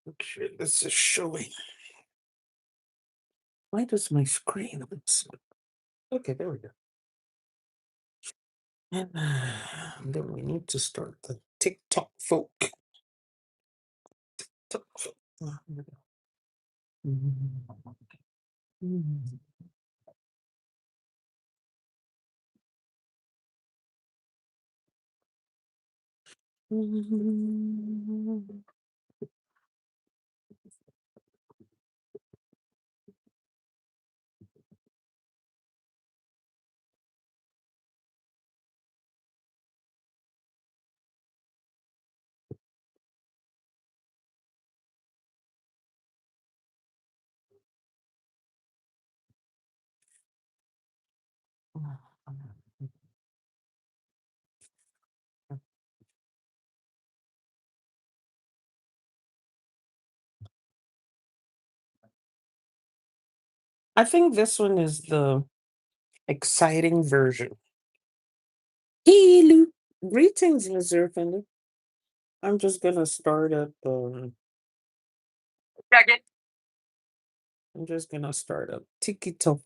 Okay, this is showing. Why does my screen look so? Okay, there we go. And then we need to start the TikTok folk. TikTok folk. Here we go. Mhm. Mhm. I think this one is the exciting version. Hello. Greetings, Mr. Offender. I'm just gonna start up. I'm just gonna start up TikTok.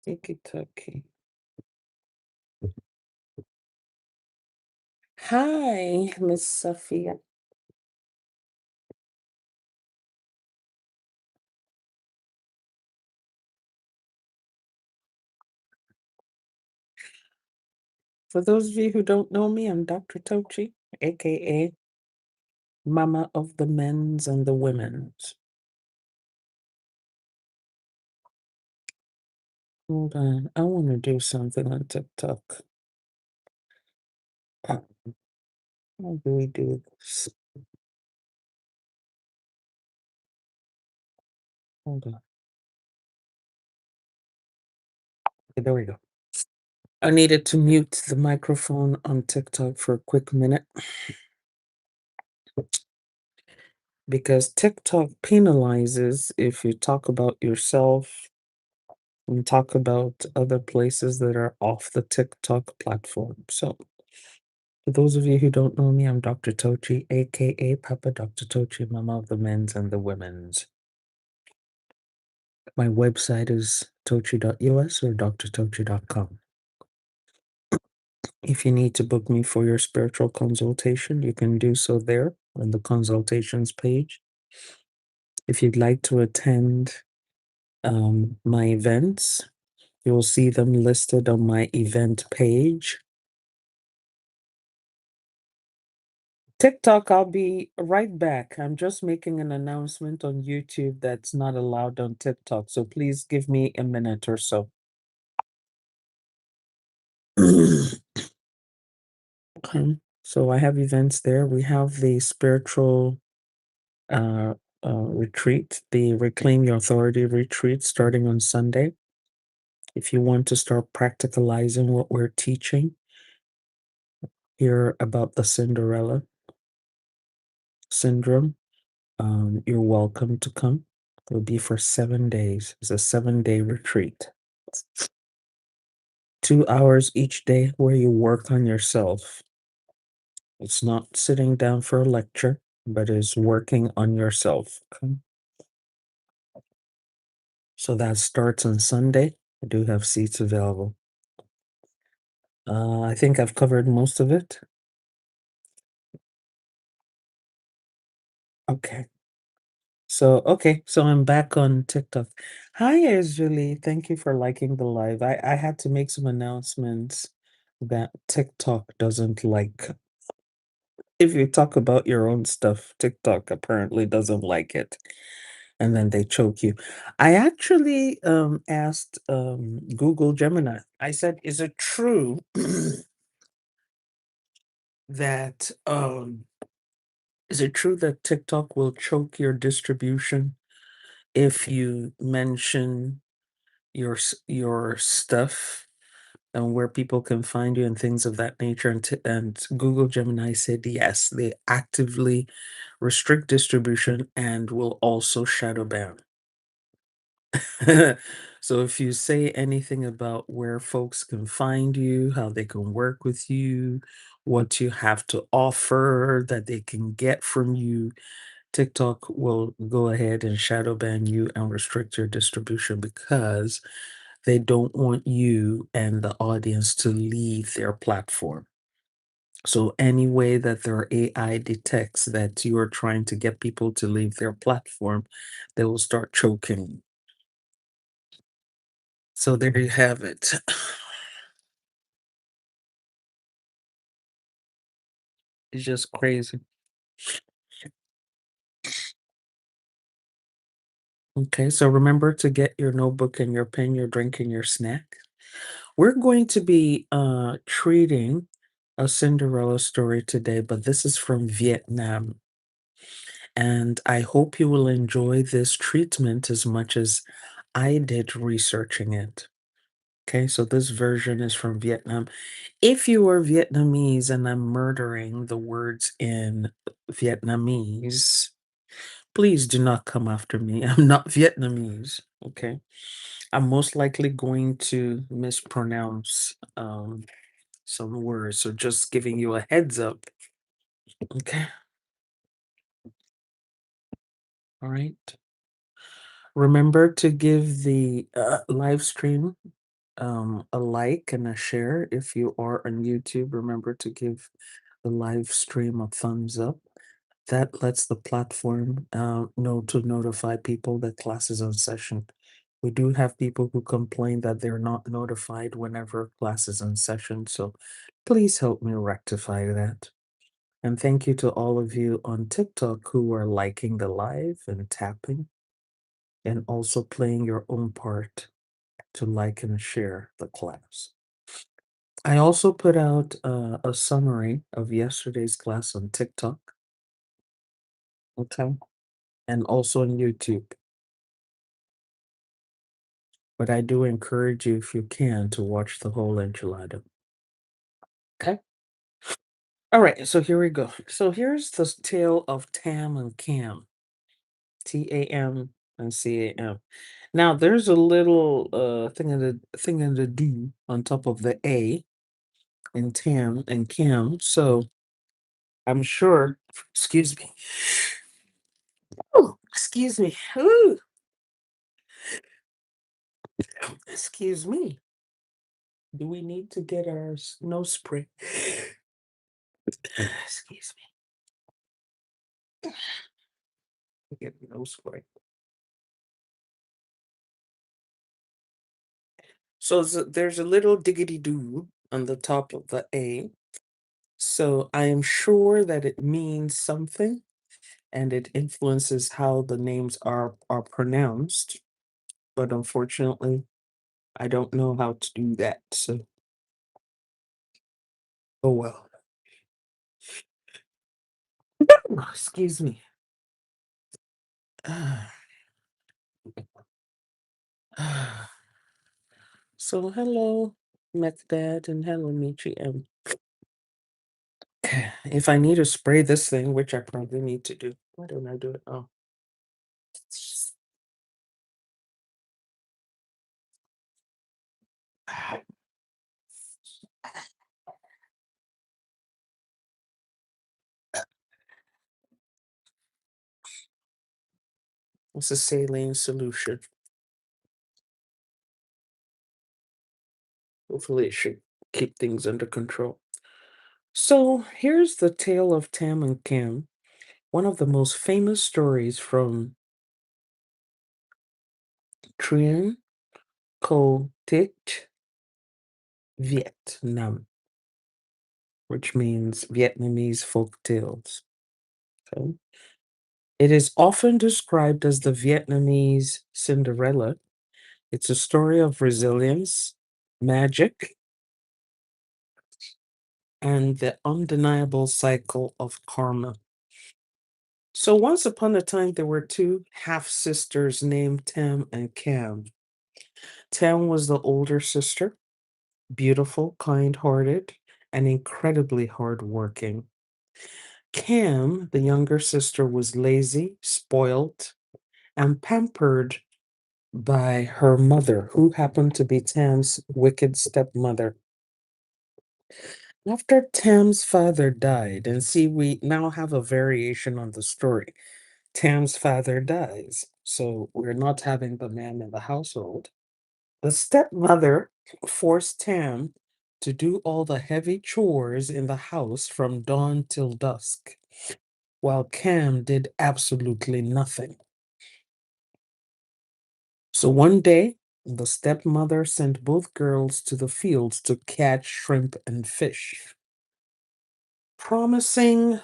TikTok. Hi, Miss Sophia. For those of you who don't know me, I'm Dr. Tochi, aka Mama of the Men's and the Women's. Hold on, I want to do something on TikTok. How do we do this? Hold on. Okay, there we go. I needed to mute the microphone on TikTok for a quick minute because TikTok penalizes if you talk about yourself and talk about other places that are off the TikTok platform. So, for those of you who don't know me, I'm Dr. Tochi, aka Papa Dr. Tochi, Mama of the Men's and the Women's. My website is tochi.us or drtochi.com. If you need to book me for your spiritual consultation, you can do so there on the consultations page. If you'd like to attend my events, you'll see them listed on my event page. TikTok, I'll be right back. I'm just making an announcement on YouTube that's not allowed on TikTok, so please give me a minute or so. Okay, so I have events there. We have the spiritual retreat, the Reclaim Your Authority retreat starting on Sunday. If you want to start practicalizing what we're teaching, hear about the Cinderella syndrome, you're welcome to come. It'll be for 7 days. It's a 7-day retreat. 2 hours each day where you work on yourself. It's not sitting down for a lecture, but is working on yourself. Okay? So that starts on Sunday. I do have seats available. I think I've covered most of it. Okay. So I'm back on TikTok. Hi, Azuli. Thank you for liking the live. I had to make some announcements that TikTok doesn't like. If you talk about your own stuff, TikTok apparently doesn't like it. And then they choke you. I actually asked Google Gemini. I said, is it true that is it true that TikTok will choke your distribution if you mention your stuff and where people can find you and things of that nature? And Google Gemini said yes, they actively restrict distribution and will also shadow ban. So if you say anything about where folks can find you, how they can work with you, what you have to offer that they can get from you, TikTok will go ahead and shadow ban you and restrict your distribution because they don't want you and the audience to leave their platform. So any way that their AI detects that you are trying to get people to leave their platform, they will start choking. So there you have it. It's just crazy. Okay, so remember to get your notebook and your pen, your drink and your snack. We're going to be treating a Cinderella story today, but this is from Vietnam. And I hope you will enjoy this treatment as much as I did researching it. Okay, so this version is from Vietnam. If you are Vietnamese and I'm murdering the words in Vietnamese, please do not come after me. I'm not Vietnamese. Okay. I'm most likely going to mispronounce some words. So just giving you a heads up. Okay. All right. Remember to give the live stream a like and a share. If you are on YouTube, remember to give the live stream a thumbs up. That lets the platform know to notify people that class is on session. We do have people who complain that they're not notified whenever class is in session, so please help me rectify that. And thank you to all of you on TikTok who are liking the live and tapping and also playing your own part to like and share the class. I also put out a summary of yesterday's class on TikTok, okay, and also on YouTube. But I do encourage you, if you can, to watch the whole enchilada. Okay. All right. So here we go. So here's the tale of Tam and Cam. Tam and Cam. Now there's a little thing in the do on top of the A in Tam and Cam. So I'm sure. Excuse me. Oh, excuse me. Ooh, excuse me. Do we need to get our nose spray? Excuse me. Get nose spray. So there's a little diggity doo on the top of the A. So I am sure that it means something and it influences how the names are pronounced. But unfortunately, I don't know how to do that. So oh well. Excuse me. So hello, Dad, and hello, Michi. If I need to spray this thing, which I probably need to do, why don't I do it? Oh, it's a saline solution. Hopefully, it should keep things under control. So here's the tale of Tam and Kim, one of the most famous stories from Trien Co Tich, Vietnam, which means Vietnamese folk tales. Okay. It is often described as the Vietnamese Cinderella. It's a story of resilience, magic, and the undeniable cycle of karma. So, once upon a time, there were two half sisters named Tam and Cam. Tam was the older sister, beautiful, kind hearted, and incredibly hardworking. Cam, the younger sister, was lazy, spoilt, and pampered by her mother, who happened to be Tam's wicked stepmother. After Tam's father died, and see, we now have a variation on the story. Tam's father dies, so we're not having the man in the household. The stepmother forced Tam to do all the heavy chores in the house from dawn till dusk, while Cam did absolutely nothing. So one day, the stepmother sent both girls to the fields to catch shrimp and fish, promising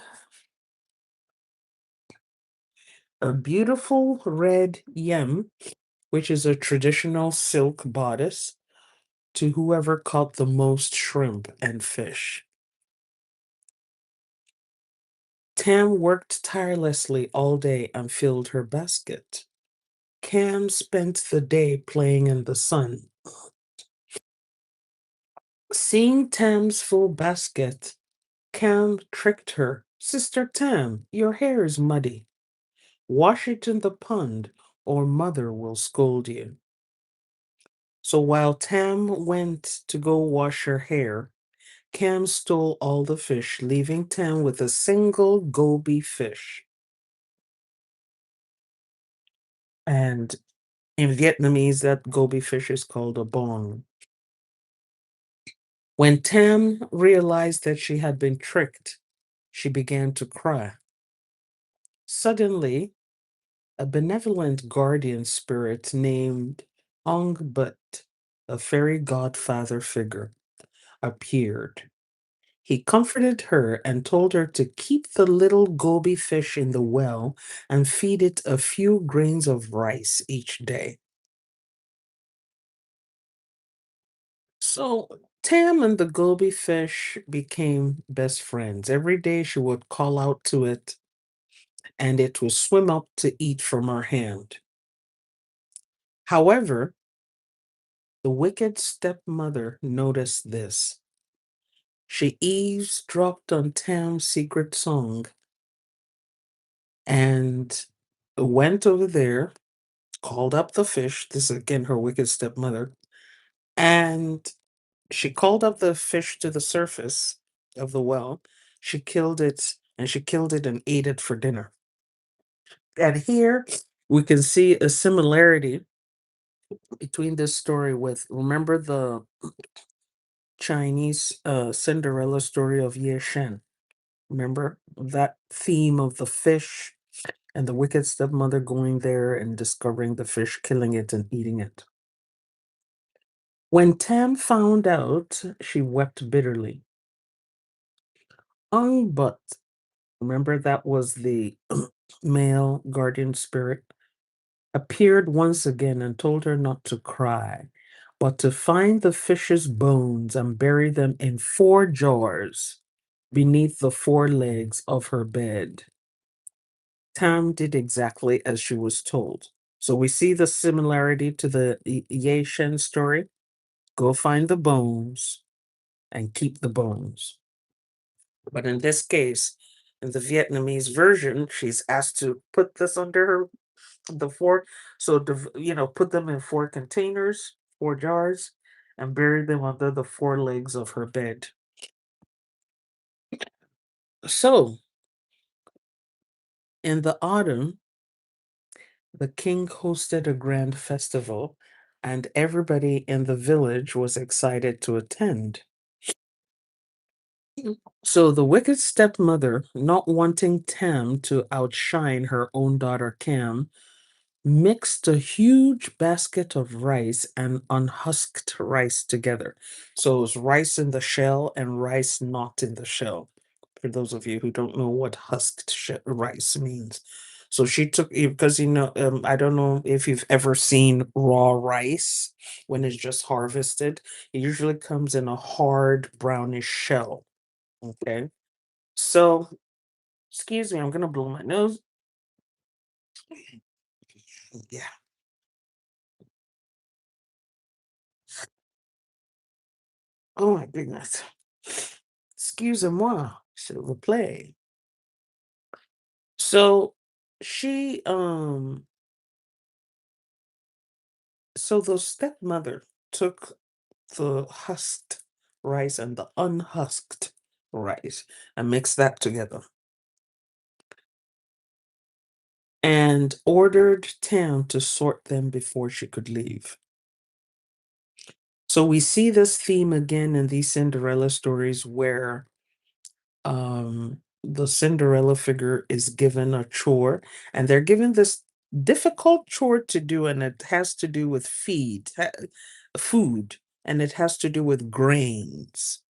a beautiful red yem, which is a traditional silk bodice, to whoever caught the most shrimp and fish. Tam worked tirelessly all day and filled her basket. Cam spent the day playing in the sun. Seeing Tam's full basket, Cam tricked her. Sister Tam, your hair is muddy. Wash it in the pond, or mother will scold you. So while Tam went to go wash her hair, Cam stole all the fish, leaving Tam with a single goby fish. And in Vietnamese, that goby fish is called a bong. When Tam realized that she had been tricked, she began to cry. Suddenly, a benevolent guardian spirit named Ong But, a fairy godfather figure, appeared. He comforted her and told her to keep the little goby fish in the well and feed it a few grains of rice each day. So Tam and the goby fish became best friends. Every day she would call out to it, and it would swim up to eat from her hand. However, the wicked stepmother noticed this. She eavesdropped on Tam's secret song and went over there, called up the fish. This is again her wicked stepmother. And she called up the fish to the surface of the well. She killed it, and she killed it and ate it for dinner. And here we can see a similarity between this story with, remember the Chinese Cinderella story of Ye Shen? Remember that theme of the fish and the wicked stepmother going there and discovering the fish, killing it, and eating it. When Tam found out, she wept bitterly. But remember that was the male guardian spirit, appeared once again and told her not to cry, but to find the fish's bones and bury them in 4 jars beneath the 4 legs of her bed. Tam did exactly as she was told. So we see the similarity to the Ye Shen story. Go find the bones and keep the bones. But in this case, in the Vietnamese version, she's asked to put this under her the four, so put them in 4 containers, 4 jars, and bury them under the 4 legs of her bed. So in the autumn, the king hosted a grand festival, and everybody in the village was excited to attend. So the wicked stepmother, not wanting Tam to outshine her own daughter Cam, mixed a huge basket of rice and unhusked rice together. So it was rice in the shell and rice not in the shell. For those of you who don't know what husked rice means. So she took, because I don't know if you've ever seen raw rice when it's just harvested. It usually comes in a hard brownish shell. Okay. So, excuse me, I'm gonna blow my nose. Yeah. Oh my goodness. Excusez-moi, s'il vous plaît. So she So the stepmother took the husked rice and the unhusked rice and mixed that together and ordered Tam to sort them before she could leave. So we see this theme again in these Cinderella stories where the Cinderella figure is given a chore and they're given this difficult chore to do, and it has to do with food, and it has to do with grains.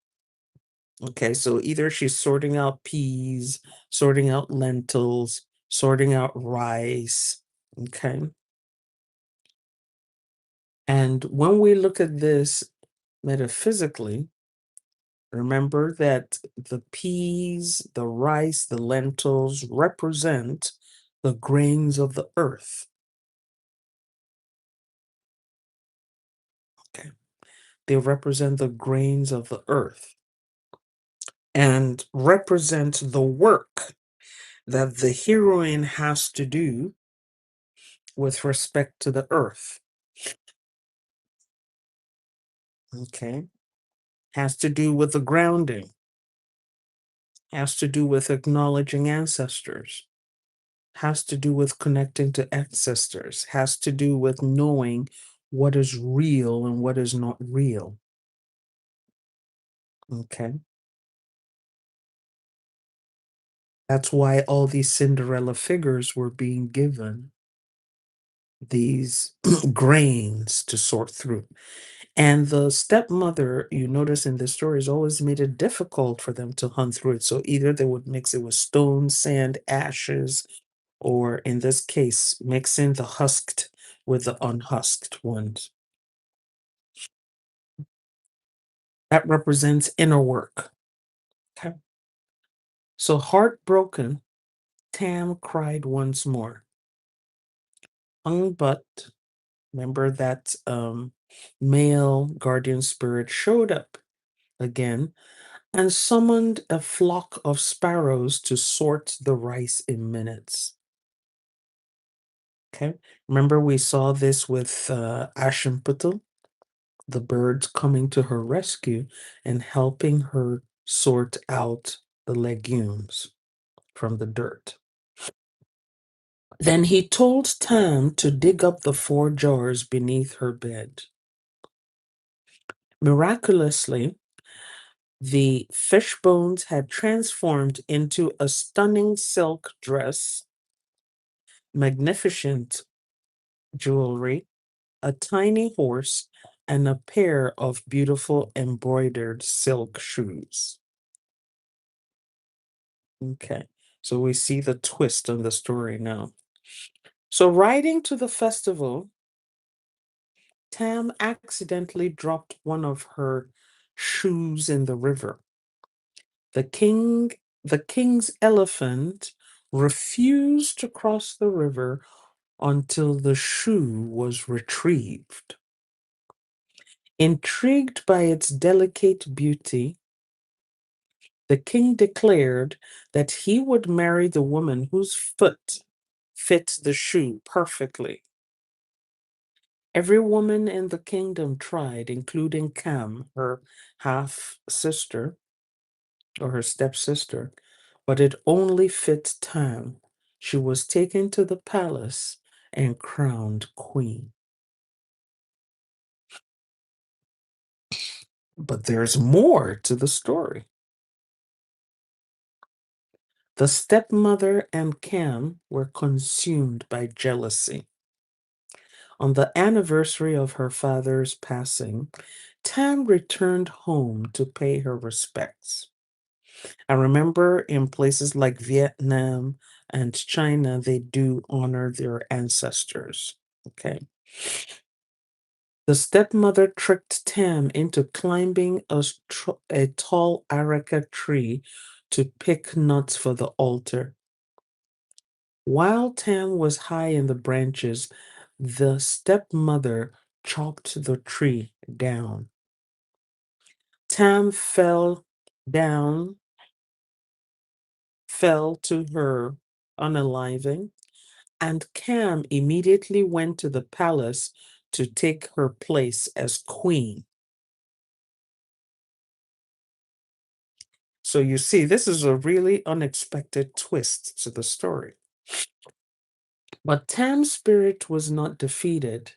Okay, so either she's sorting out peas, sorting out lentils, sorting out rice. Okay. And when we look at this metaphysically, remember that the peas, the rice, the lentils represent the grains of the earth. Okay. They represent the grains of the earth and represent the work that the heroine has to do with respect to the earth. Okay. Has to do with the grounding, has to do with acknowledging ancestors, has to do with connecting to ancestors, has to do with knowing what is real and what is not real. Okay. That's why all these Cinderella figures were being given these grains to sort through. And the stepmother, you notice in the stories, always made it difficult for them to hunt through it. So either they would mix it with stones, sand, ashes, or in this case, mixing the husked with the unhusked ones. That represents inner work. Okay. So heartbroken, Tam cried once more. But remember that male guardian spirit showed up again and summoned a flock of sparrows to sort the rice in minutes. Okay. Remember we saw this with Ashimputul, the birds coming to her rescue and helping her sort out the legumes from the dirt. Then he told Tam to dig up the 4 jars beneath her bed. Miraculously, the fish bones had transformed into a stunning silk dress, magnificent jewelry, a tiny horse, and a pair of beautiful embroidered silk shoes. Okay, so we see the twist of the story now. So, riding to the festival, Tam accidentally dropped one of her shoes in the river. The king, the king's elephant refused to cross the river until the shoe was retrieved. Intrigued by its delicate beauty, the king declared that he would marry the woman whose foot fits the shoe perfectly. Every woman in the kingdom tried, including Cam, her half sister or her stepsister, but it only fit Tam. She was taken to the palace and crowned queen. But there's more to the story. The stepmother and Cam were consumed by jealousy. On the anniversary of her father's passing, Tam returned home to pay her respects. I remember in places like Vietnam and China, they do honor their ancestors. Okay. The stepmother tricked Tam into climbing a tall areca tree to pick nuts for the altar. While Tam was high in the branches, the stepmother chopped the tree down. Tam down, fell to her unaliving, and Cam immediately went to the palace to take her place as queen. So you see, this is a really unexpected twist to the story. But Tam's spirit was not defeated.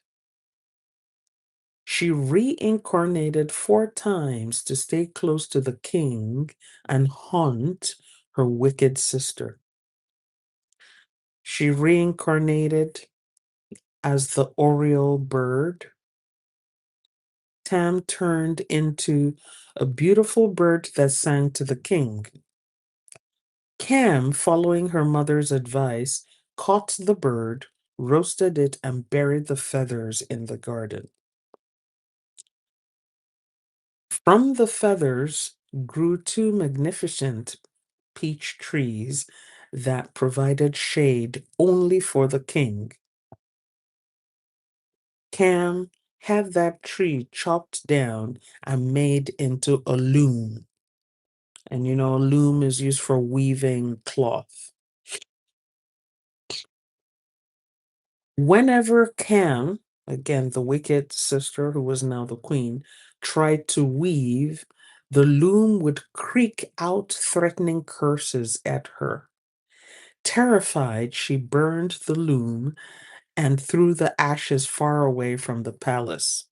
She reincarnated 4 times to stay close to the king and haunt her wicked sister. She reincarnated as the oriole bird. Tam turned into a beautiful bird that sang to the king. Cam, following her mother's advice, caught the bird, roasted it, and buried the feathers in the garden. From the feathers grew 2 magnificent peach trees that provided shade only for the king. Cam had that tree chopped down and made into a loom. And you know, a loom is used for weaving cloth. Whenever Cam, again, the wicked sister who was now the queen, tried to weave, the loom would creak out threatening curses at her. Terrified, she burned the loom and threw the ashes far away from the palace.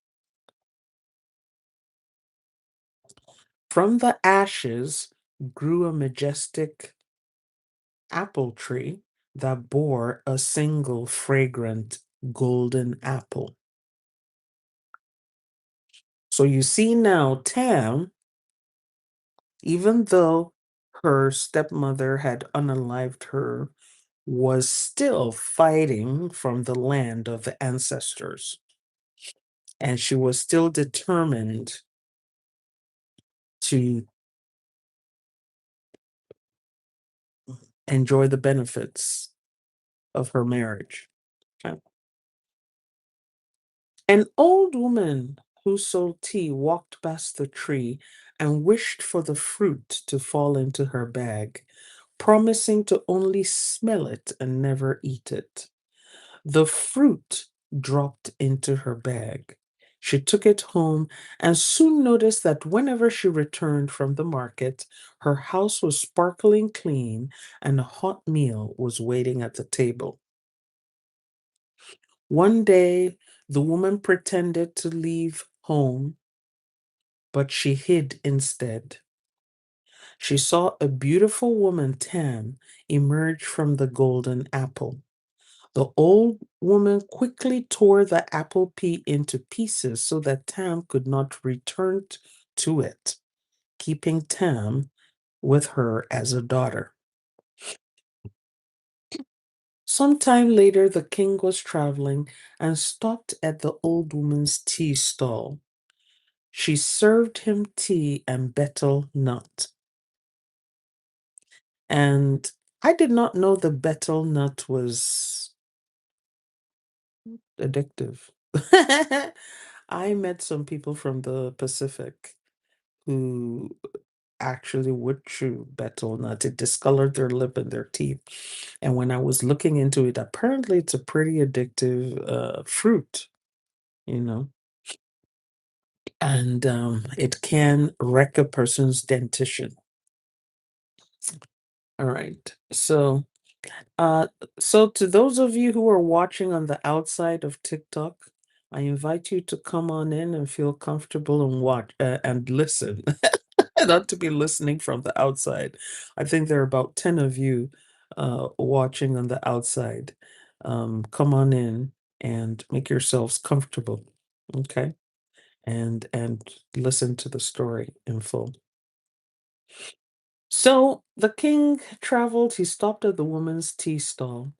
From the ashes grew a majestic apple tree that bore a single fragrant golden apple. So you see now, Tam, even though her stepmother had unalived her, was still fighting from the land of the ancestors. And she was still determined to enjoy the benefits of her marriage. Okay. An old woman who sold tea walked past the tree and wished for the fruit to fall into her bag, promising to only smell it and never eat it. The fruit dropped into her bag. She took it home and soon noticed that whenever she returned from the market, her house was sparkling clean and a hot meal was waiting at the table. One day, the woman pretended to leave home, but she hid instead. She saw a beautiful woman, Tam, emerge from the golden apple. The old woman quickly tore the apple pea into pieces so that Tam could not return to it, keeping Tam with her as a daughter. Sometime later, the king was traveling and stopped at the old woman's tea stall. She served him tea and betel nut. And I did not know the betel nut was addictive. I met some people from the Pacific who actually would chew betel nut. It discolored their lip and their teeth. And when I was looking into it, apparently it's a pretty addictive fruit, you know, and it can wreck a person's dentition. All right. Uh, so to those of you who are watching on the outside of TikTok, I invite you to come on in and feel comfortable and watch and listen, not to be listening from the outside. I think there are about 10 of you watching on the outside. Come on in and make yourselves comfortable, okay? And listen to the story in full. So the king traveled. He stopped at the woman's tea stall.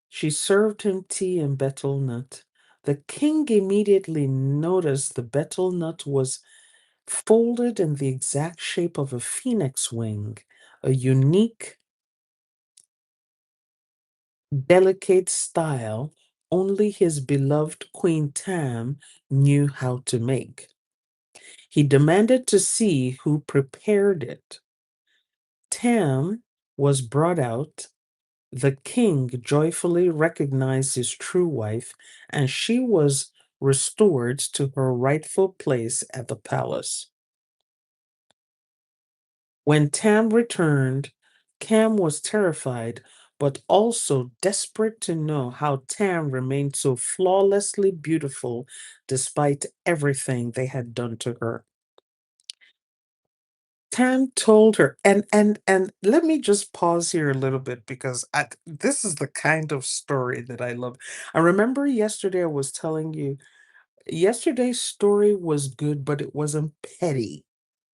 She served him tea and betel nut. The king immediately noticed the betel nut was folded in the exact shape of a phoenix wing, a unique, delicate style only his beloved Queen Tam knew how to make. He demanded to see who prepared it. Tam was brought out. The king joyfully recognized his true wife, and she was restored to her rightful place at the palace. When Tam returned, Cam was terrified, but also desperate to know how Tam remained so flawlessly beautiful despite everything they had done to her. Tam told her, and let me just pause here a little bit because this is the kind of story that I love. I remember yesterday I was telling you yesterday's story was good, but it wasn't petty.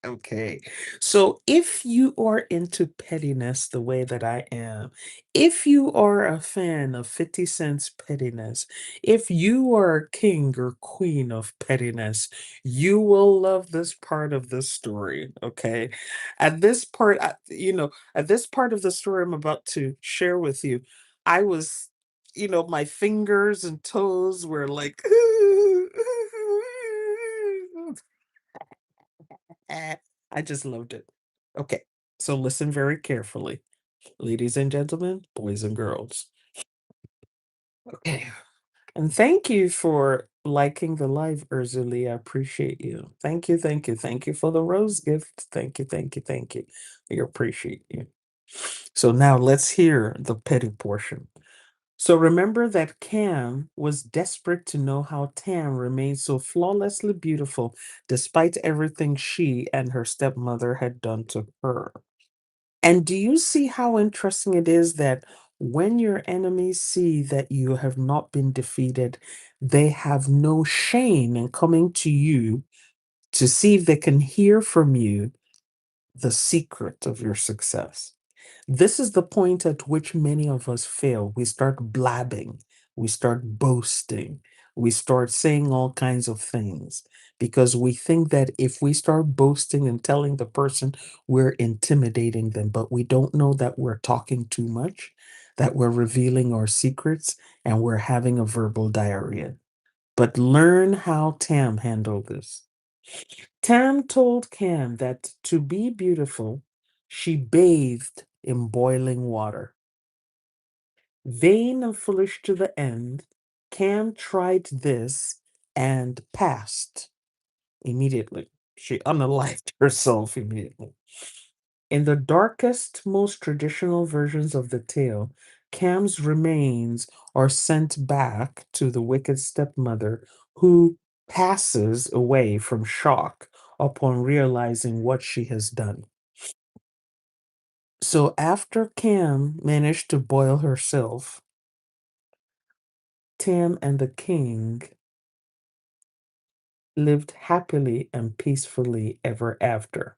Okay. So if you are into pettiness the way that I am, if you are a fan of 50 Cent's pettiness, if you are a king or queen of pettiness, you will love this part of the story. Okay. At this part, at this part of the story I'm about to share with you, I was, my fingers and toes were like, I just loved it. Okay, so listen very carefully, ladies and gentlemen, boys and girls. Okay, and thank you for liking the live, Ursula. I appreciate you. Thank you, thank you, thank you for the rose gift. Thank you, thank you, thank you. I appreciate you. So now let's hear the petty portion. So remember that Cam was desperate to know how Tam remained so flawlessly beautiful despite everything she and her stepmother had done to her. And do you see how interesting it is that when your enemies see that you have not been defeated, they have no shame in coming to you to see if they can hear from you the secret of your success? This is the point at which many of us fail. We start blabbing, we start boasting, we start saying all kinds of things because we think that if we start boasting and telling the person, we're intimidating them, but we don't know that we're talking too much, that we're revealing our secrets, and we're having a verbal diarrhea. But learn how Tam handled this. Tam told Cam that to be beautiful, she bathed in boiling water. Vain and foolish to the end, Cam tried this and passed immediately. She unalived herself immediately. In the darkest, most traditional versions of the tale, Cam's remains are sent back to the wicked stepmother who passes away from shock upon realizing what she has done. So after Cam managed to boil herself, Tam and the king lived happily and peacefully ever after.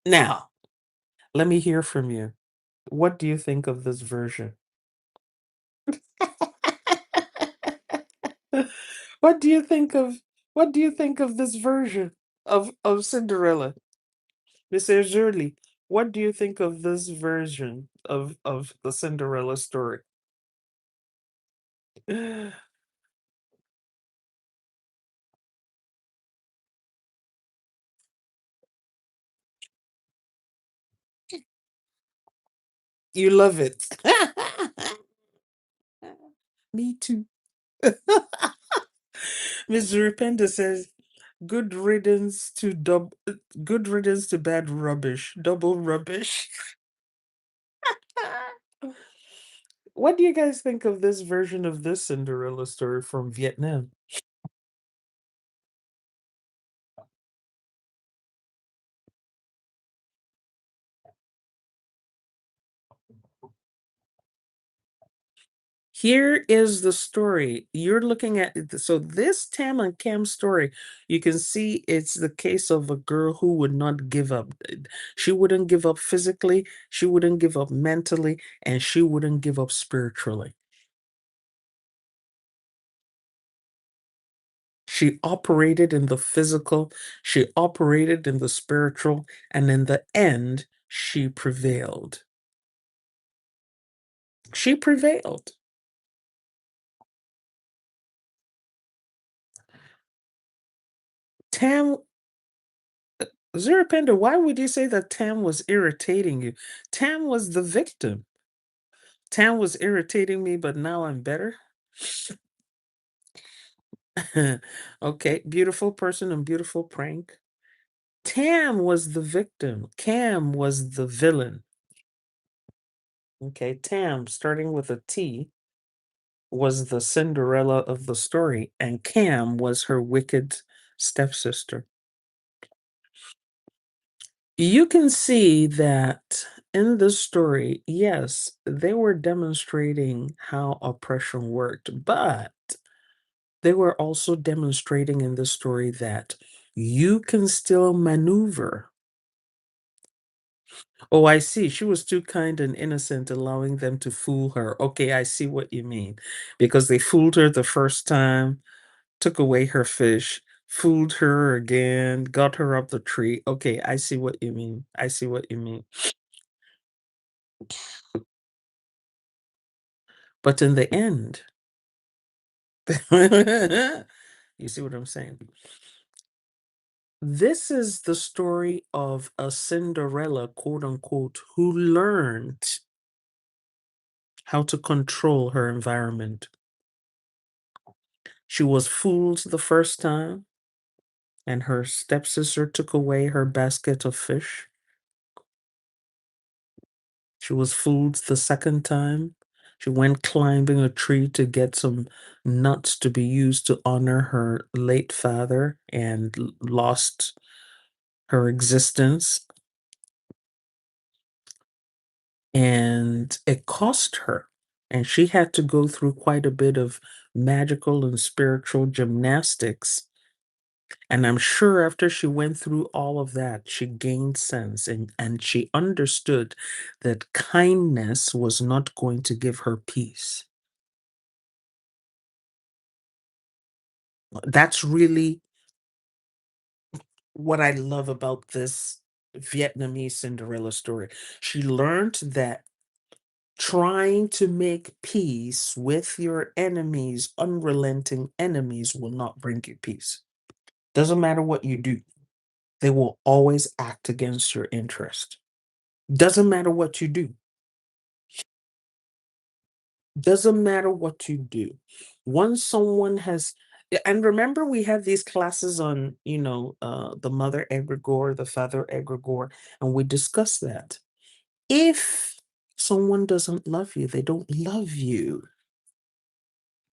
Now, let me hear from you. What do you think of this version? What do you think of this version of Cinderella? Mr. Zurli, what do you think of this version of the Cinderella story? You love it. Me too. Mr. Rependa says, "Good riddance to good riddance to bad rubbish, double rubbish." What do you guys think of this version of this Cinderella story from Vietnam? Here is the story. You're looking at so this Tam and Cam story, you can see it's the case of a girl who would not give up. She wouldn't give up physically, she wouldn't give up mentally, and she wouldn't give up spiritually. She operated in the physical, she operated in the spiritual, and in the end, she prevailed. She prevailed. Tam Zerapenda, why would you say that Tam was irritating you? Tam was the victim. Tam was irritating me, but now I'm better. Okay, beautiful person and beautiful prank. Tam was the victim. Cam was the villain. Okay, Tam, starting with a T, was the Cinderella of the story, and Cam was her wicked stepsister. You can see that in this story, yes, they were demonstrating how oppression worked, but they were also demonstrating in this story that you can still maneuver. Oh, I see. She was too kind and innocent, allowing them to fool her. Okay, I see what you mean. Because they fooled her the first time, took away her fish, fooled her again, got her up the tree. Okay, I see what you mean. I see what you mean. But in the end, you see what I'm saying? This is the story of a Cinderella, quote unquote, who learned how to control her environment. She was fooled the first time, and her stepsister took away her basket of fish. She was fooled the second time. She went climbing a tree to get some nuts to be used to honor her late father and lost her existence. And it cost her. And she had to go through quite a bit of magical and spiritual gymnastics. And I'm sure after she went through all of that, she gained sense and she understood that kindness was not going to give her peace. That's really what I love about this Vietnamese Cinderella story. She learned that trying to make peace with your enemies, unrelenting enemies, will not bring you peace. Doesn't matter what you do, they will always act against your interest. Doesn't matter what you do. Doesn't matter what you do. Once someone has, and remember, we have these classes on, the mother egregore, the father egregore, and we discuss that. If someone doesn't love you, they don't love you.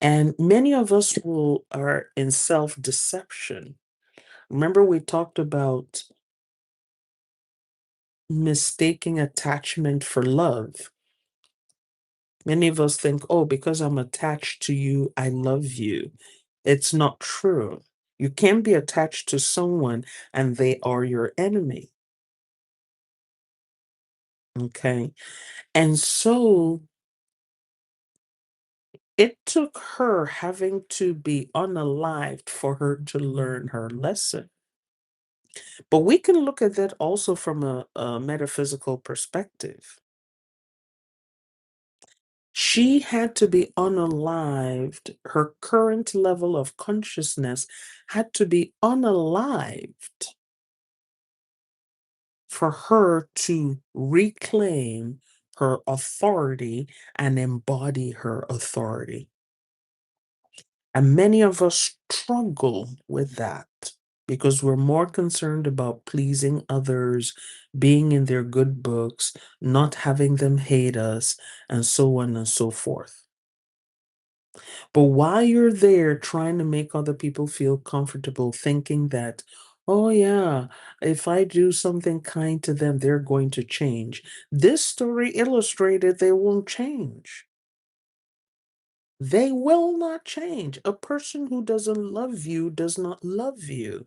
And many of us will are in self-deception. Remember, we talked about mistaking attachment for love. Many of us think, oh, because I'm attached to you, I love you. It's not true. You can be attached to someone and they are your enemy. Okay. And so it took her having to be unalived for her to learn her lesson. But we can look at that also from a metaphysical perspective. She had to be unalived. Her current level of consciousness had to be unalived for her to reclaim her authority and embody her authority. And many of us struggle with that because we're more concerned about pleasing others, being in their good books, not having them hate us, and so on and so forth. But while you're there trying to make other people feel comfortable, thinking that, oh, yeah, if I do something kind to them, they're going to change. This story illustrated they won't change. They will not change. A person who doesn't love you does not love you.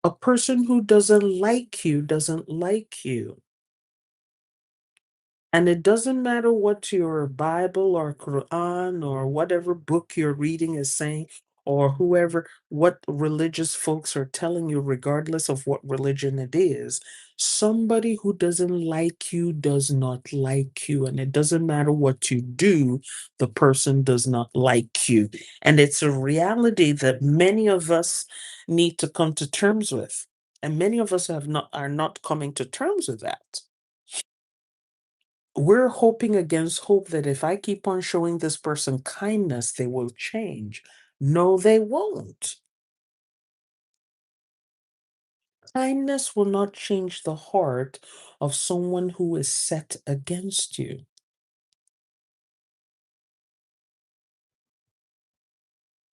A person who doesn't like you doesn't like you. And it doesn't matter what your Bible or Quran or whatever book you're reading is saying, or whoever, what religious folks are telling you, regardless of what religion it is. Somebody who doesn't like you does not like you. And it doesn't matter what you do, the person does not like you. And it's a reality that many of us need to come to terms with. And many of us are not coming to terms with that. We're hoping against hope that if I keep on showing this person kindness, they will change. No, they won't. Kindness will not change the heart of someone who is set against you.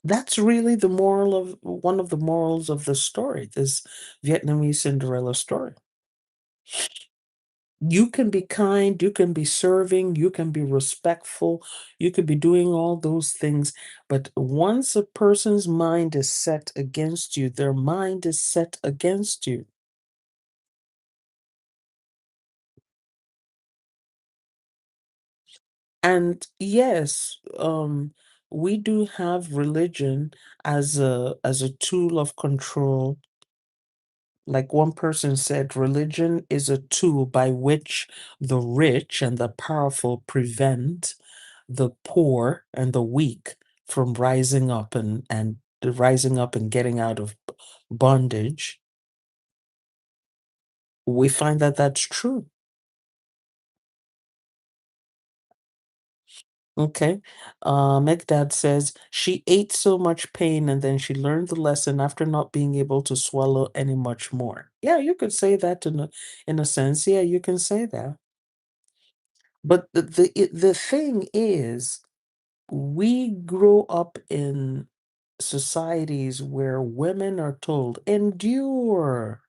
That's really the moral of one of the morals of the story, this Vietnamese Cinderella story. You can be kind, you can be serving, you can be respectful, you could be doing all those things. But once a person's mind is set against you, their mind is set against you. And yes, we do have religion as a tool of control. Like one person said, religion is a tool by which the rich and the powerful prevent the poor and the weak from rising up and rising up and getting out of bondage. We find that that's true. Okay. Megdad says she ate so much pain and then she learned the lesson after not being able to swallow any much more. Yeah, you could say that in a sense. Yeah, you can say that. But the thing is, we grow up in societies where women are told, endure,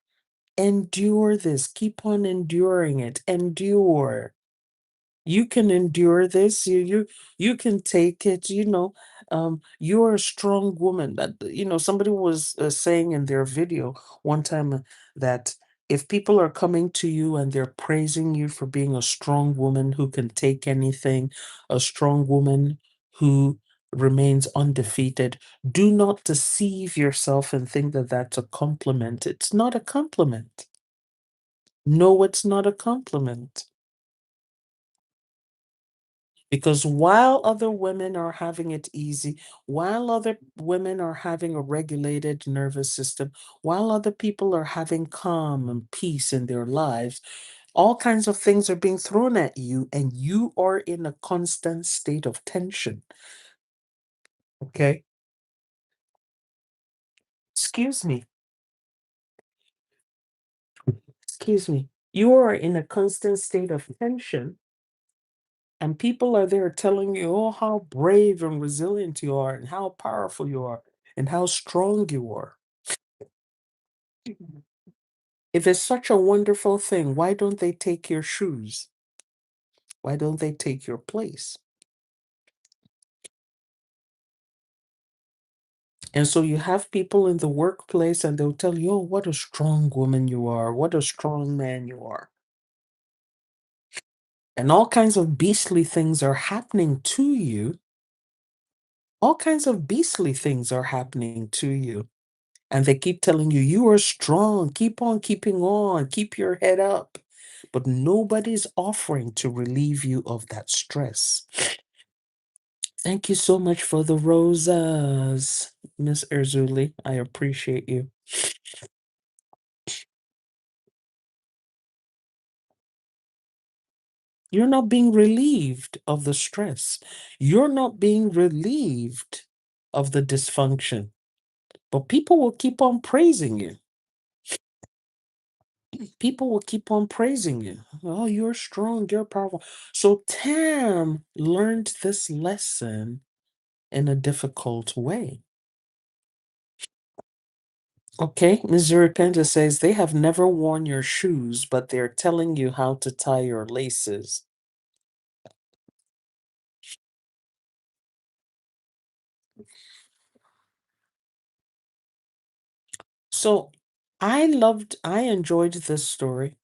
endure this, keep on enduring it, endure. You can endure this, you can take it, you're a strong woman. That somebody was saying in their video one time that if people are coming to you and they're praising you for being a strong woman who can take anything, a strong woman who remains undefeated, do not deceive yourself and think that that's a compliment. It's not a compliment. No, it's not a compliment. Because while other women are having it easy, while other women are having a regulated nervous system, while other people are having calm and peace in their lives, all kinds of things are being thrown at you, and you are in a constant state of tension. Okay. Excuse me. Excuse me. You are in a constant state of tension, and people are there telling you, oh, how brave and resilient you are, and how powerful you are, and how strong you are. If it's such a wonderful thing, why don't they take your shoes? Why don't they take your place? And so you have people in the workplace and they'll tell you, oh, what a strong woman you are, what a strong man you are. And all kinds of beastly things are happening to you. All kinds of beastly things are happening to you. And they keep telling you, you are strong, keep on keeping on, keep your head up. But nobody's offering to relieve you of that stress. Thank you so much for the roses, Miss Erzuli. I appreciate you. You're not being relieved of the stress. You're not being relieved of the dysfunction. But people will keep on praising you. People will keep on praising you. Oh, you're strong, you're powerful. So Tam learned this lesson in a difficult way. Okay, Ms. Repenta says they have never worn your shoes, but they're telling you how to tie your laces. So I enjoyed this story,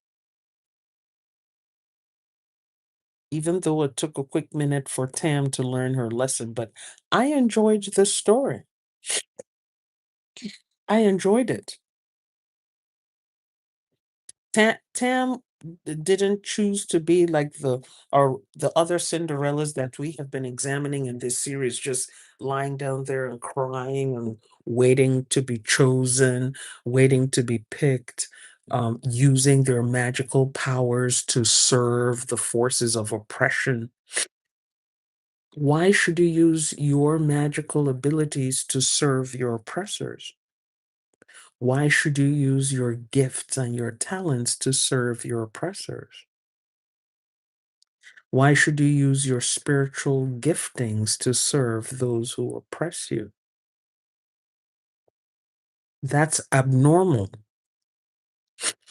even though it took a quick minute for Tam to learn her lesson, but I enjoyed this story. I enjoyed it. Tam didn't choose to be like the other Cinderellas that we have been examining in this series, just lying down there and crying and waiting to be chosen, waiting to be picked, using their magical powers to serve the forces of oppression. Why should you use your magical abilities to serve your oppressors? Why should you use your gifts and your talents to serve your oppressors? Why should you use your spiritual giftings to serve those who oppress you? That's abnormal.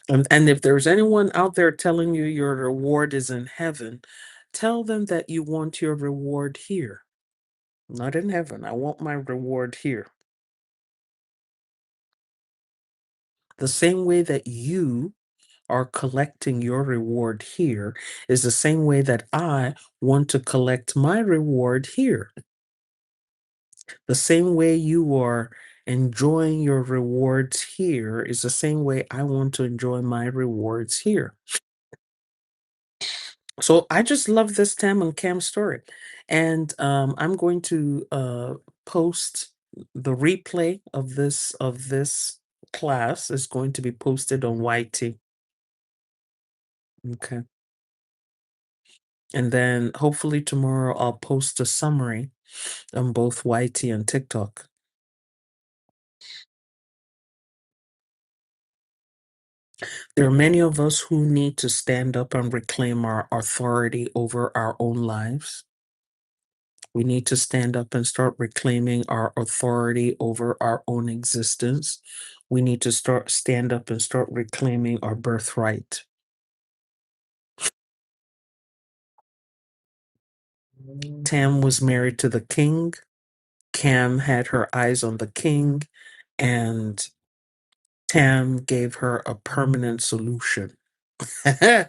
And if there's anyone out there telling you your reward is in heaven, tell them that you want your reward here, not in heaven. I want my reward here. The same way that you are collecting your reward here is the same way that I want to collect my reward here. The same way you are enjoying your rewards here is the same way I want to enjoy my rewards here. So I just love this Tam and Cam story. And I'm going to post the replay of this class is going to be posted on YT. Okay. And then hopefully tomorrow I'll post a summary on both YT and TikTok. There are many of us who need to stand up and reclaim our authority over our own lives. We need to stand up and start reclaiming our authority over our own existence. We need to stand up and start reclaiming our birthright. Tam was married to the king. Cam had her eyes on the king, and Tam gave her a permanent solution. Gave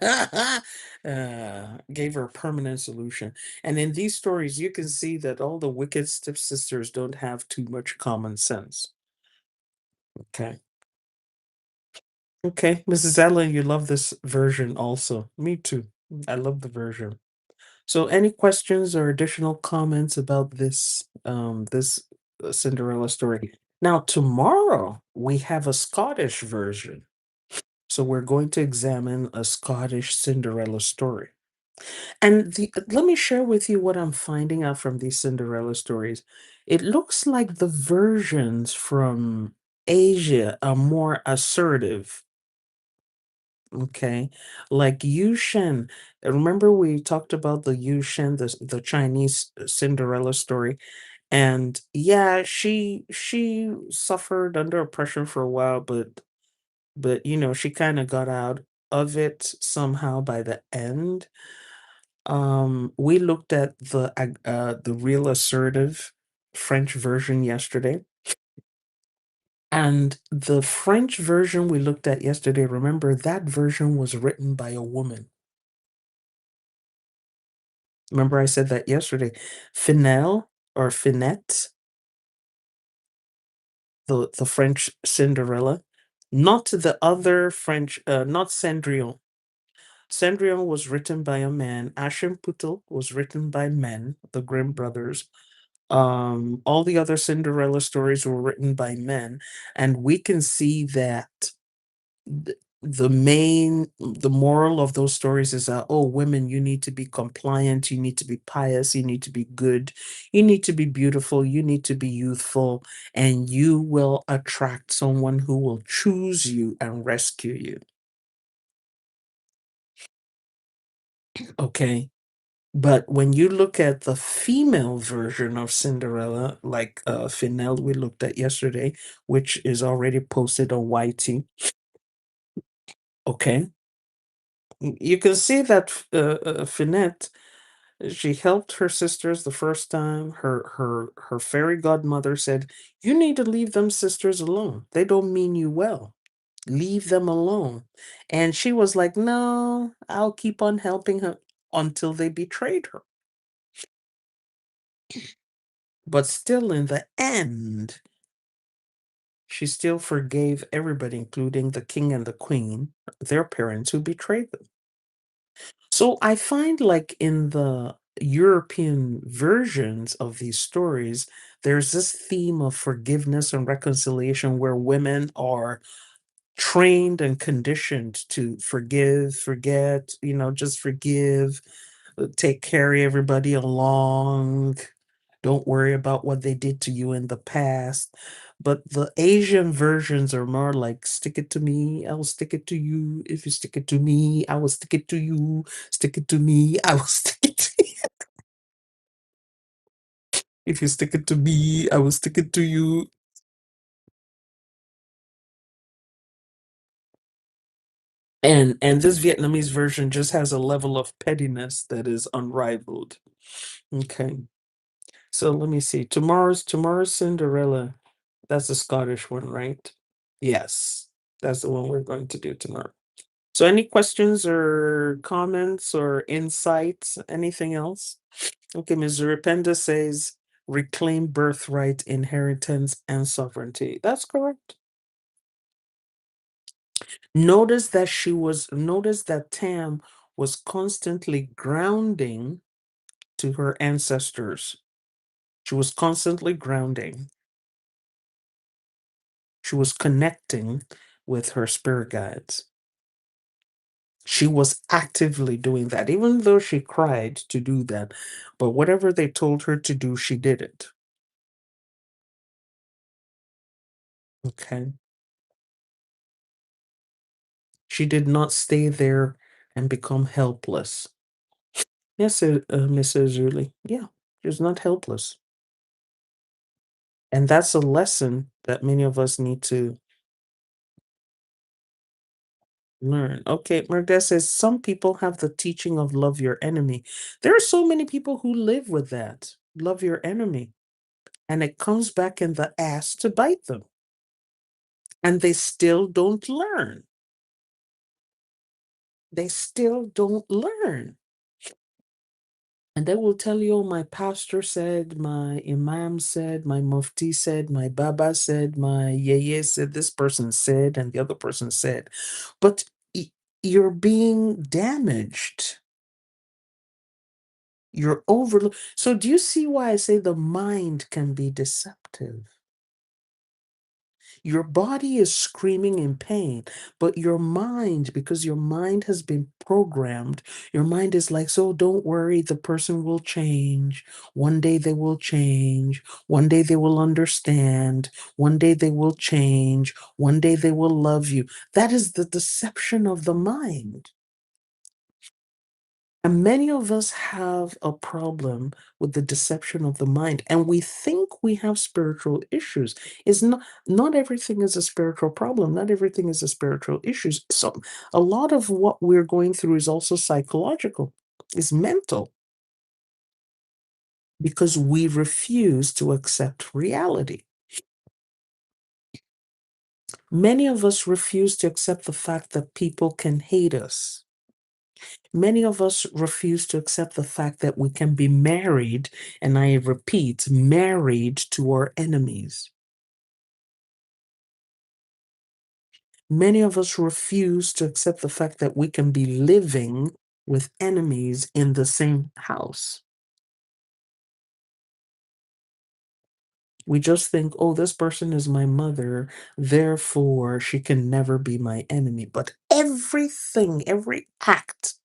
her a permanent solution. And in these stories, you can see that all the wicked stepsisters don't have too much common sense. Okay. Okay, Mrs. Allen, you love this version also. Me too. I love the version. So any questions or additional comments about this Cinderella story? Now tomorrow we have a Scottish version. So we're going to examine a Scottish Cinderella story. And let me share with you what I'm finding out from these Cinderella stories. It looks like the versions from Asia are more assertive. Okay. Like Yu Shen. Remember we talked about the Yu Shen, the Chinese Cinderella story. And yeah, she suffered under oppression for a while, but she kind of got out of it somehow by the end. We looked at the real assertive French version yesterday. And the French version we looked at yesterday, remember that version was written by a woman. Remember I said that yesterday. Finelle or Finette, the French Cinderella, not the other French, not Cendrillon. Cendrillon was written by a man. Aschenputtel was written by men, the Grimm brothers. All the other Cinderella stories were written by men, and we can see that the moral of those stories is that, oh, women, you need to be compliant, you need to be pious, you need to be good, you need to be beautiful, you need to be youthful, and you will attract someone who will choose you and rescue you. Okay. But when you look at the female version of Cinderella, like Finelle we looked at yesterday, which is already posted on YT, okay, you can see that Finette, she helped her sisters the first time. Her fairy godmother said, "You need to leave them sisters alone. They don't mean you well. Leave them alone." And she was like, "No, I'll keep on helping her until they betrayed her." But still, in the end, she still forgave everybody, including the king and the queen, their parents who betrayed them. So I find like in the European versions of these stories, there's this theme of forgiveness and reconciliation where women are trained and conditioned to forgive, forget, just forgive. take carry everybody along. Don't worry about what they did to you in the past. But the Asian versions are more like stick it to me, I will stick it to you. If you stick it to me, I will stick it to you. Stick it to me, I will stick it to you. If you stick it to me, I will stick it to you. And this Vietnamese version just has a level of pettiness that is unrivaled. Okay. So let me see. Tomorrow's Cinderella. That's the Scottish one, right? Yes. That's the one we're going to do tomorrow. So any questions or comments or insights? Anything else? Okay, Ms. Ripenda says reclaim birthright, inheritance, and sovereignty. That's correct. Notice that Tam was constantly grounding to her ancestors. She was constantly grounding. She was connecting with her spirit guides. She was actively doing that, even though she cried to do that. But whatever they told her to do, she did it. Okay. She did not stay there and become helpless. Yes, Mrs. Zuli. Yeah, she was not helpless. And that's a lesson that many of us need to learn. Okay, Merda says some people have the teaching of love your enemy. There are so many people who live with that. Love your enemy. And it comes back in the ass to bite them. And they still don't learn. They still don't learn. And they will tell you, oh, my pastor said, my imam said, my mufti said, my baba said, my yeye said, this person said, and the other person said. But you're being damaged. You're over. So do you see why I say the mind can be deceptive? Your body is screaming in pain, but your mind, because your mind has been programmed, your mind is like, so don't worry, the person will change. One day they will change. One day they will understand. One day they will change. One day they will love you. That is the deception of the mind. And many of us have a problem with the deception of the mind, and we think we have spiritual issues. It's not everything is a spiritual problem, not everything is a spiritual issue. So a lot of what we're going through is also psychological, it's mental, because we refuse to accept reality. Many of us refuse to accept the fact that people can hate us. Many of us refuse to accept the fact that we can be married, and I repeat, married to our enemies. Many of us refuse to accept the fact that we can be living with enemies in the same house. We just think, oh, this person is my mother, therefore she can never be my enemy. But everything, every act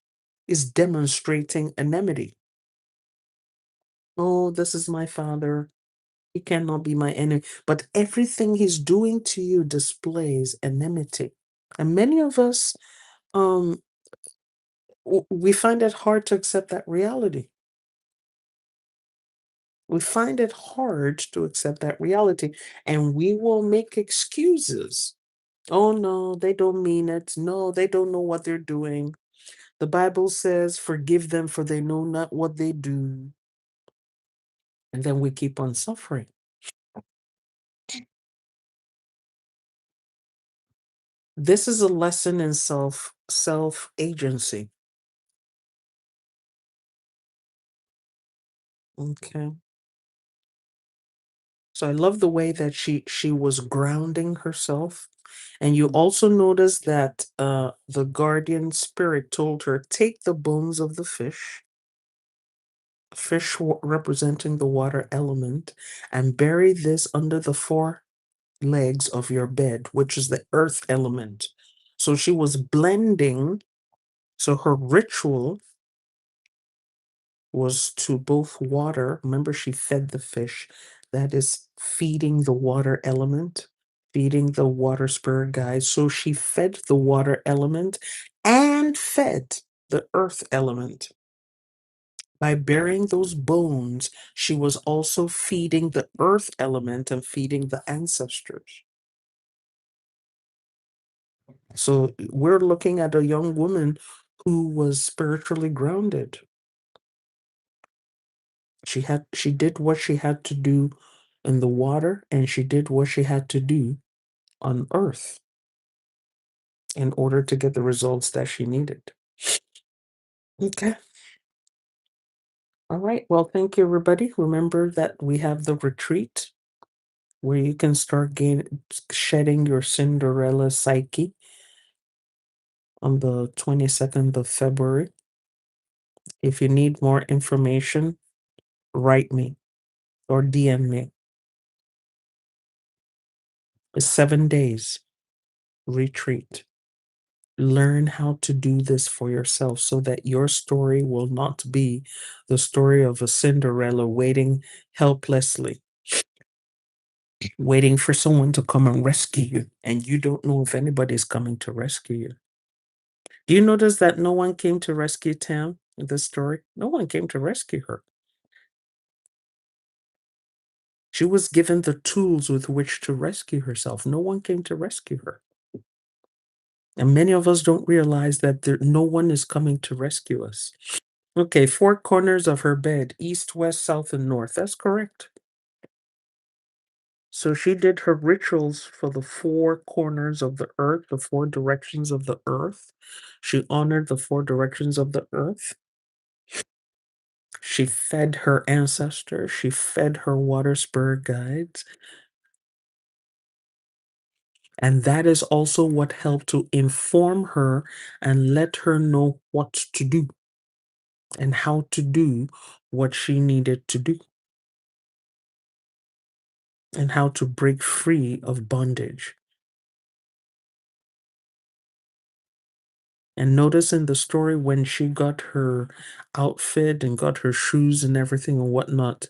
is demonstrating enmity. Oh, this is my father. He cannot be my enemy. But everything he's doing to you displays enmity. And many of us, um, we find it hard to accept that reality. We find it hard to accept that reality, and we will make excuses. Oh, no, they don't mean it. No, they don't know what they're doing. The Bible says, forgive them, for they know not what they do. And then we keep on suffering. This is a lesson in self agency. Okay. So I love the way that she was grounding herself. And you also notice that the guardian spirit told her, take the bones of the fish representing the water element, and bury this under the four legs of your bed, which is the earth element. So she was blending. So her ritual was to both water. Remember, she fed the fish. That is feeding the water element, feeding the water spirit guide. So she fed the water element and fed the earth element. By burying those bones, she was also feeding the earth element and feeding the ancestors. So we're looking at a young woman who was spiritually grounded. She did what she had to do in the water, and she did what she had to do on earth in order to get the results that she needed. Okay. All right. Well, thank you, everybody. Remember that we have the retreat where you can start shedding your Cinderella psyche on the 22nd of February. If you need more information, write me or DM me. It's 7 days retreat. Learn how to do this for yourself so that your story will not be the story of a Cinderella waiting helplessly, waiting for someone to come and rescue you, and you don't know if anybody's coming to rescue you. Do you notice that no one came to rescue Tam in this story? No one came to rescue her. She was given the tools with which to rescue herself. No one came to rescue her. And many of us don't realize that no one is coming to rescue us. Okay, 4 corners of her bed, east, west, south, and north. That's correct. So she did her rituals for the 4 corners of the earth, the 4 directions of the earth. She honored the 4 directions of the earth. She fed her ancestors. She fed her water spirit guides. And that is also what helped to inform her and let her know what to do and how to do what she needed to do and how to break free of bondage. And notice in the story when she got her outfit and got her shoes and everything and whatnot,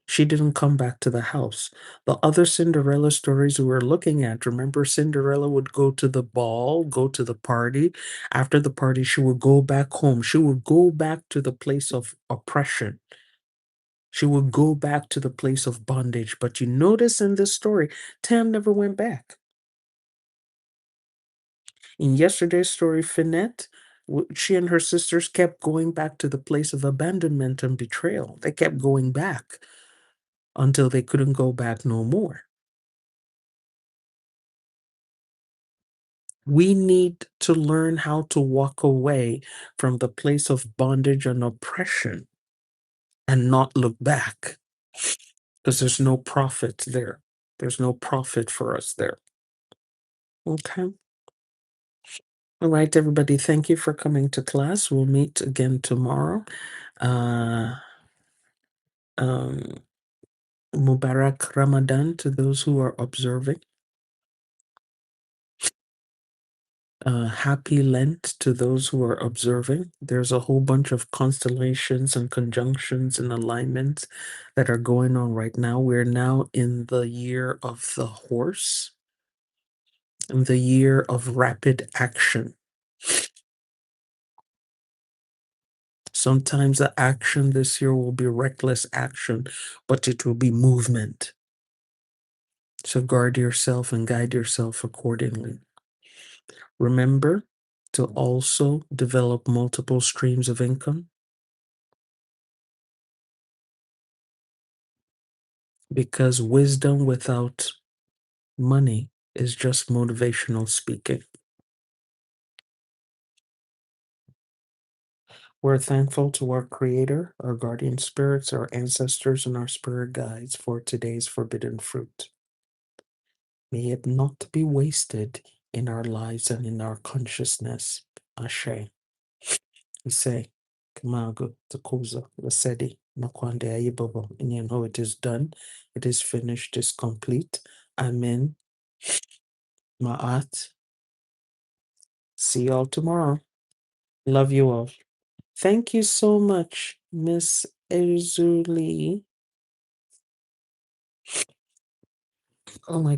she didn't come back to the house. The other Cinderella stories we were looking at, remember Cinderella would go to the ball, go to the party. After the party, she would go back home. She would go back to the place of oppression. She would go back to the place of bondage. But you notice in this story, Tam never went back. In yesterday's story, Finette, she and her sisters kept going back to the place of abandonment and betrayal. They kept going back until they couldn't go back no more. We need to learn how to walk away from the place of bondage and oppression and not look back because there's no profit there. There's no profit for us there. Okay. All right, everybody. Thank you for coming to class. We'll meet again tomorrow. Uh, um, Mubarak Ramadan to those who are observing. Happy Lent to those who are observing. There's a whole bunch of constellations and conjunctions and alignments that are going on right now. We're now in the year of the horse, in the year of rapid action. Sometimes the action this year will be reckless action, but it will be movement. So guard yourself and guide yourself accordingly. Remember to also develop multiple streams of income, because wisdom without money is just motivational speaking. We're thankful to our Creator, our guardian spirits, our ancestors, and our spirit guides for today's forbidden fruit. May it not be wasted in our lives and in our consciousness. Ashe. We say, Kamago, Takuza, Vasedi, Makwande Ayibabo, and you know it is done, it is finished, it is complete. Amen. Ma'at. See you all tomorrow. Love you all. Thank you so much. Miss Azuli. Oh my